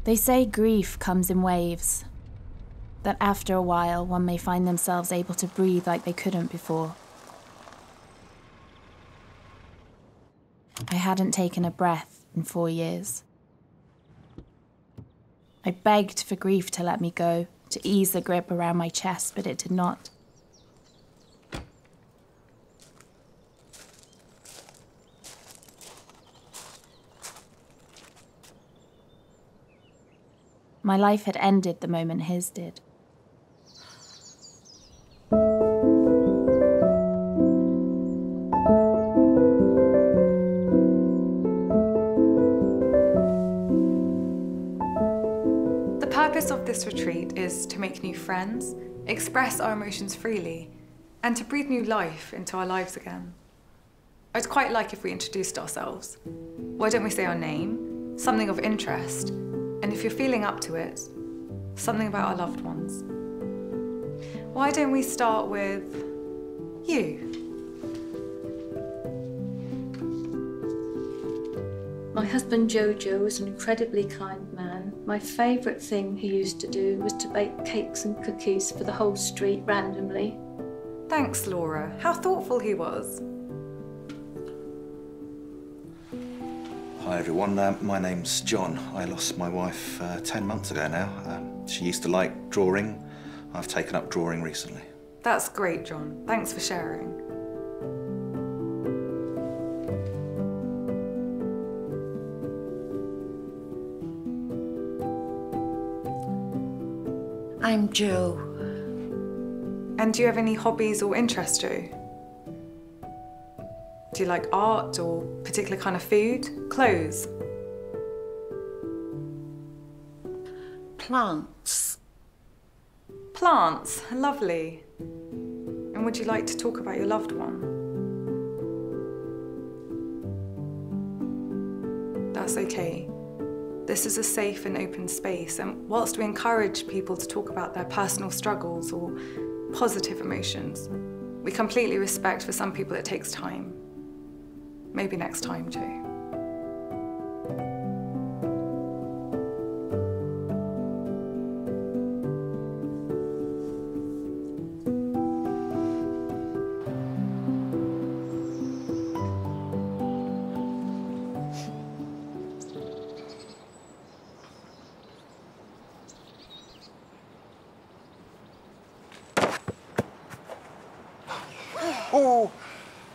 They say grief comes in waves, that after a while one may find themselves able to breathe like they couldn't before. I hadn't taken a breath in 4 years. I begged for grief to let me go, to ease the grip around my chest, but it did not. My life had ended the moment his did. The purpose of this retreat is to make new friends, express our emotions freely, and to breathe new life into our lives again. I'd quite like if we introduced ourselves. Why don't we say our name, something of interest, and if you're feeling up to it, something about our loved ones. Why don't we start with you? My husband Jojo was an incredibly kind man. My favourite thing he used to do was to bake cakes and cookies for the whole street randomly. Thanks, Laura. How thoughtful he was. Hi everyone, my name's John. I lost my wife 10 months ago now. She used to like drawing. I've taken up drawing recently. That's great, John. Thanks for sharing. I'm Jo. And do you have any hobbies or interests, Jo? Do you like art or particular kind of food? Clothes? Plants. Plants, lovely. And would you like to talk about your loved one? That's okay. This is a safe and open space, and whilst we encourage people to talk about their personal struggles or positive emotions, we completely respect for some people it takes time. Maybe next time, Jo.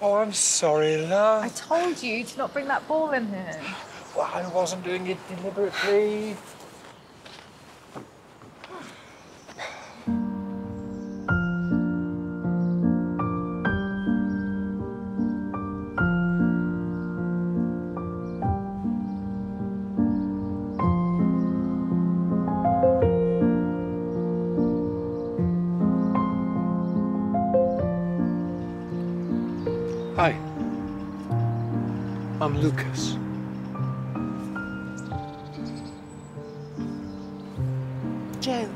Oh, I'm sorry, love. I told you to not bring that ball in here. Well, I wasn't doing it deliberately. Hi, I'm Lucas. Jo.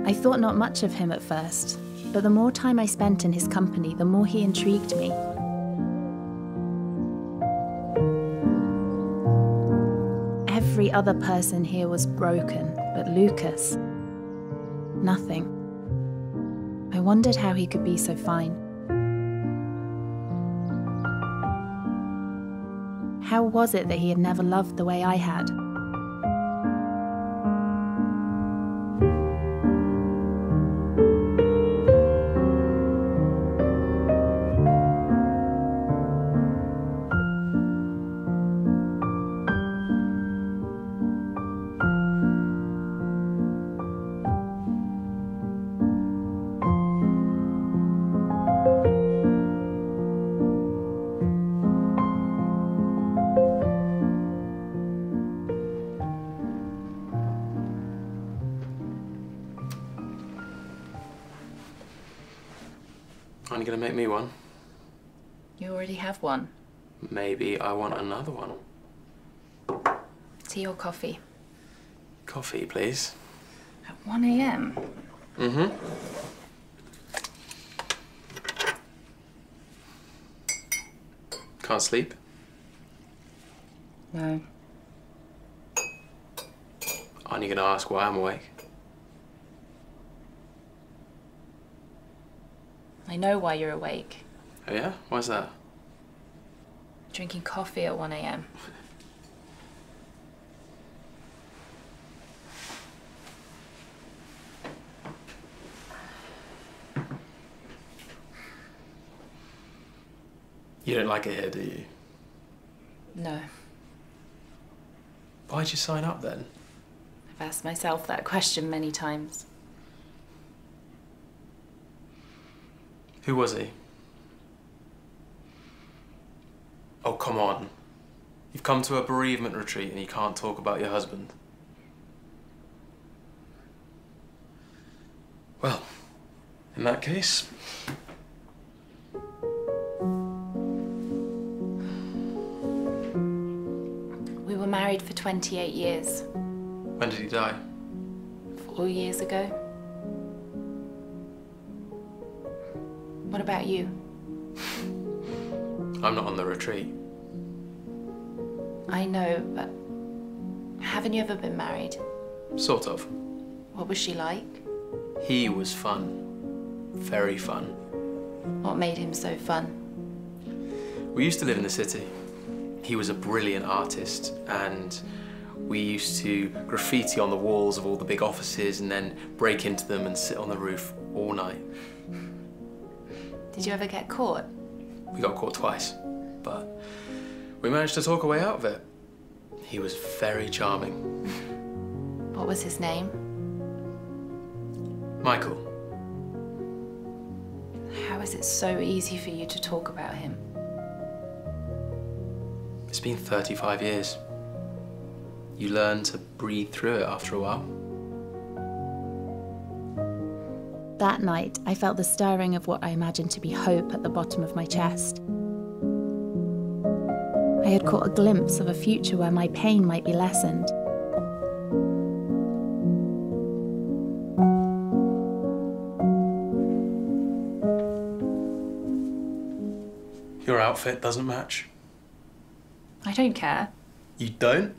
I thought not much of him at first, but the more time I spent in his company, the more he intrigued me. Every other person here was broken, but Lucas, nothing. I wondered how he could be so fine. How was it that he had never loved the way I had? Aren't you going to make me one? You already have one. Maybe I want another one. Tea or coffee? Coffee, please. At 1 a.m? Mm-hmm. Can't sleep? No. Aren't you going to ask why I'm awake? I know why you're awake. Oh yeah? Why's that? Drinking coffee at 1 a.m. You don't like it here, do you? No. Why'd you sign up then? I've asked myself that question many times. Who was he? Oh, come on. You've come to a bereavement retreat and you can't talk about your husband. Well, in that case... We were married for 28 years. When did he die? 4 years ago. What about you? I'm not on the retreat. I know, but haven't you ever been married? Sort of. What was she like? He was fun. Very fun. What made him so fun? We used to live in the city. He was a brilliant artist, and we used to graffiti on the walls of all the big offices and then break into them and sit on the roof all night. Did you ever get caught? We got caught twice, but we managed to talk our way out of it. He was very charming. What was his name? Michael. How is it so easy for you to talk about him? It's been 35 years. You learn to breathe through it after a while. That night, I felt the stirring of what I imagined to be hope at the bottom of my chest. I had caught a glimpse of a future where my pain might be lessened. Your outfit doesn't match. I don't care. You don't?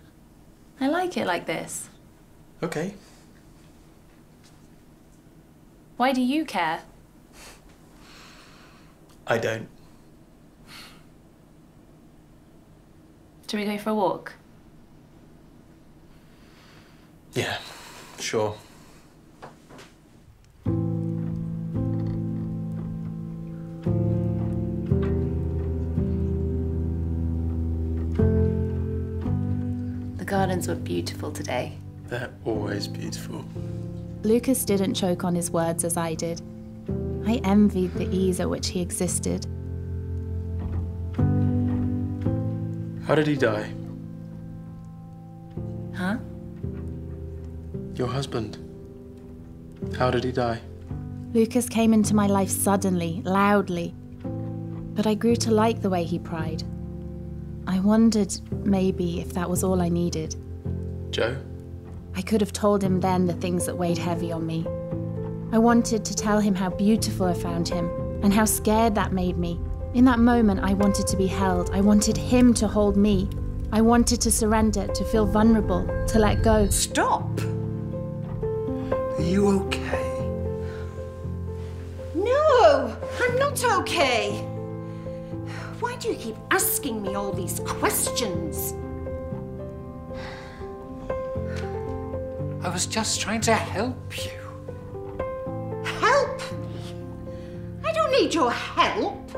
I like it like this. Okay. Why do you care? I don't. Shall we go for a walk? Yeah, sure. The gardens were beautiful today. They're always beautiful. Lucas didn't choke on his words as I did. I envied the ease at which he existed. How did he die? Huh? Your husband. How did he die? Lucas came into my life suddenly, loudly. But I grew to like the way he cried. I wondered, maybe, if that was all I needed. Joe? I could have told him then the things that weighed heavy on me. I wanted to tell him how beautiful I found him, and how scared that made me. In that moment, I wanted to be held. I wanted him to hold me. I wanted to surrender, to feel vulnerable, to let go. Stop! Are you okay? No, I'm not okay. Why do you keep asking me all these questions? I was just trying to help you. Help me? I don't need your help.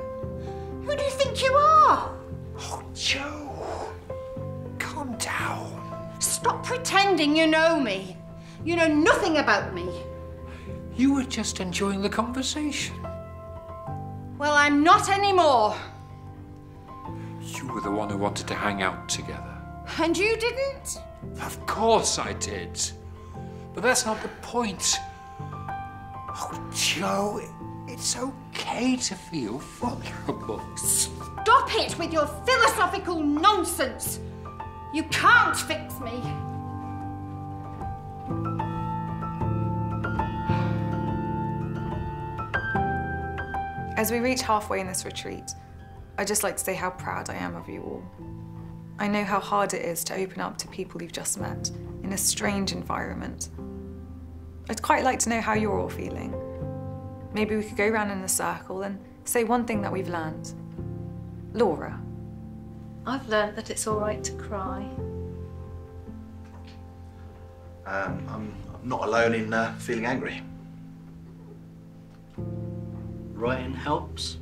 Who do you think you are? Oh, Joe. Calm down. Stop pretending you know me. You know nothing about me. You were just enjoying the conversation. Well, I'm not anymore. You were the one who wanted to hang out together. And you didn't? Of course I did. But that's not the point. Oh, Joe, it's okay to feel vulnerable. Stop it with your philosophical nonsense. You can't fix me. As we reach halfway in this retreat, I'd just like to say how proud I am of you all. I know how hard it is to open up to people you've just met in a strange environment. I'd quite like to know how you're all feeling. Maybe we could go round in a circle and say one thing that we've learned. Laura. I've learnt that it's all right to cry. I'm not alone in feeling angry. Writing helps.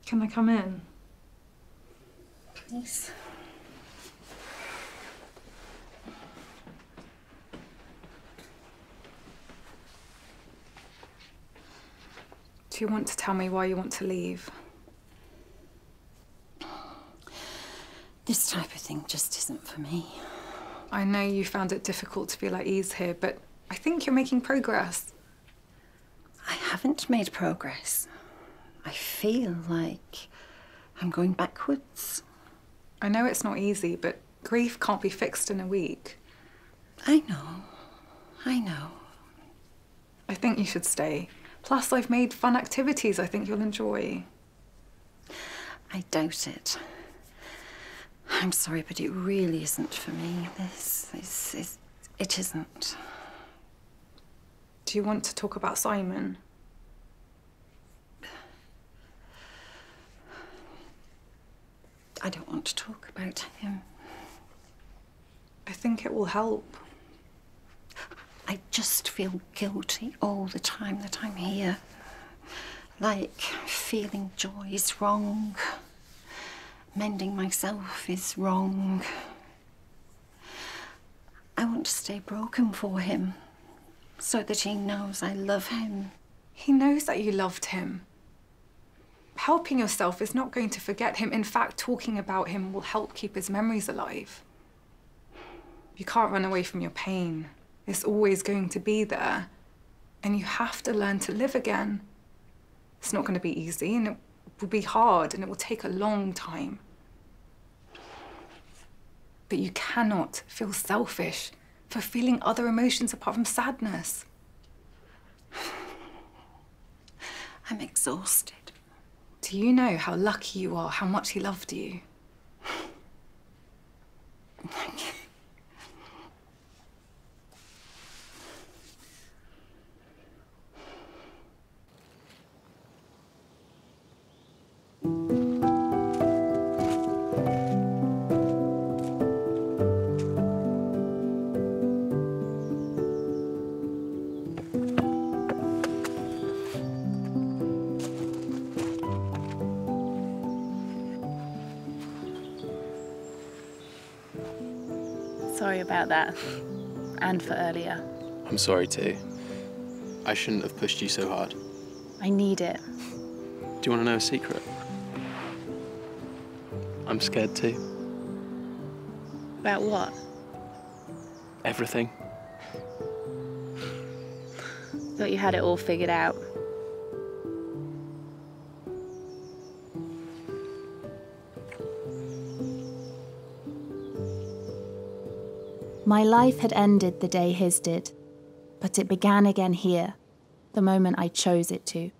Can I come in? Please. Do you want to tell me why you want to leave? This type of thing just isn't for me. I know you found it difficult to feel at ease here, but I think you're making progress. I haven't made progress. I feel like I'm going backwards. I know it's not easy, but grief can't be fixed in a week. I know. I think you should stay. Plus, I've made fun activities I think you'll enjoy. I doubt it. I'm sorry, but it really isn't for me. It isn't. Do you want to talk about Simon? I don't want to talk about him. I think it will help. I just feel guilty all the time that I'm here. Like feeling joy is wrong. Mending myself is wrong. I want to stay broken for him, so that he knows I love him. He knows that you loved him. Helping yourself is not going to forget him. In fact, talking about him will help keep his memories alive. You can't run away from your pain. It's always going to be there. And you have to learn to live again. It's not going to be easy, and it will be hard, and it will take a long time. But you cannot feel selfish for feeling other emotions apart from sadness. I'm exhausted. Do you know how lucky you are, how much he loved you? Sorry about that. And for earlier. I'm sorry too. I shouldn't have pushed you so hard. I need it. Do you want to know a secret? I'm scared too. About what? Everything. Thought you had it all figured out. My life had ended the day his did, but it began again here, the moment I chose it to.